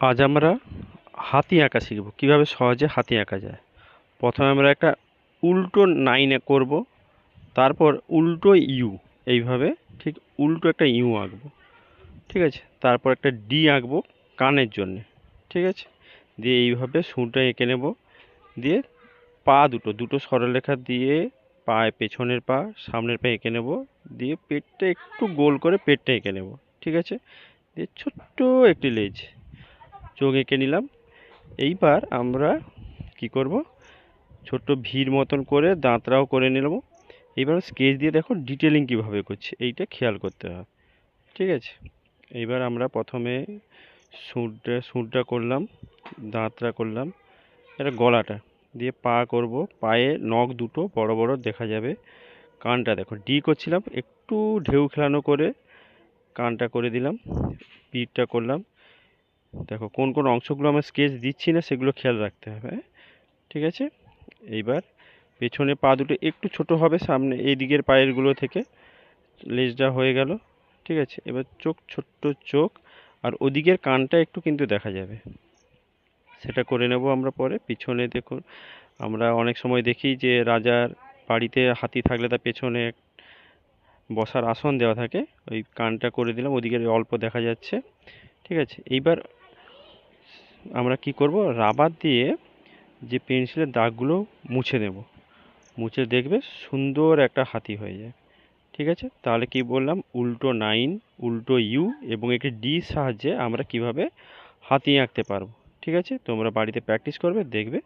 আজ আমরা হাতি আঁকা শিখব, কিভাবে সহজে হাতি আঁকা যায়। প্রথমে আমরা একটা উল্টো নাইনে করব, তারপর উল্টো ইউ, এইভাবে ঠিক উল্টো একটা ইউ আঁকবো। ঠিক আছে, তারপর একটা ডি আঁকবো কানের জন্যে। ঠিক আছে, দিয়ে এইভাবে সুঁটা এঁকে নেব। দিয়ে পা দুটো দুটো সরলরেখা দিয়ে পায়ে পেছনের পা সামনের পা এঁকে নেব। দিয়ে পেটটা একটু গোল করে পেটটা এঁকে নেব। ঠিক আছে, দিয়ে ছোট্ট একটি লেজ, চোখ এঁকে নিলাম। এইবার আমরা কি করব, ছোট্ট ভির মতন করে দাঁতরাও করে নিলাম। এইবার স্কেচ দিয়ে দেখো ডিটেলিং কিভাবে করছি, এইটা খেয়াল করতে হবে। ঠিক আছে, এইবার আমরা প্রথমে সুঁড়টা করলাম, দাঁতরা করলাম, এটা গলাটা দিয়ে পা করব। পায়ে নখ দুটো বড় বড় দেখা যাবে। কানটা দেখো ডি করছিলাম, একটু ঢেউ খেলানো করে কানটা করে দিলাম। পিঠটা করলাম। দেখো কোন কোন অংশগুলো আমরা স্কেচ দিচ্ছি না সেগুলো খেয়াল রাখতে হবে, হ্যাঁ? ঠিক আছে, এইবার পেছনে পা দুটো একটু ছোট হবে সামনে এই দিকের পায়েরগুলো থেকে। লেজটা হয়ে গেল। ঠিক আছে, এবার চোখ, ছোট্ট চোখ, আর ওদিকের কানটা একটু কিন্তু দেখা যাবে, সেটা করে নেব আমরা পরে। পিছনে দেখুন, আমরা অনেক সময় দেখি যে রাজার বাড়িতে হাতি থাকলে তার পেছনে বসার আসন দেওয়া থাকে, ওই কানটা করে দিলাম, ওদিকে অল্প দেখা যাচ্ছে। ঠিক আছে, এইবার আমরা কি করব, রাবার দিয়ে যে পেন্সিলের দাগগুলো মুছে নেব। মুছে দেখবে সুন্দর একটা হাতি হয়ে যায়। ঠিক আছে, তাহলে কি বললাম, উল্টো নাইন, উল্টো ইউ এবং একটি ডি সাহায্যে আমরা কিভাবে হাতি আঁকতে পারবো। ঠিক আছে, তোমরা বাড়িতে প্র্যাকটিস করবে, দেখবে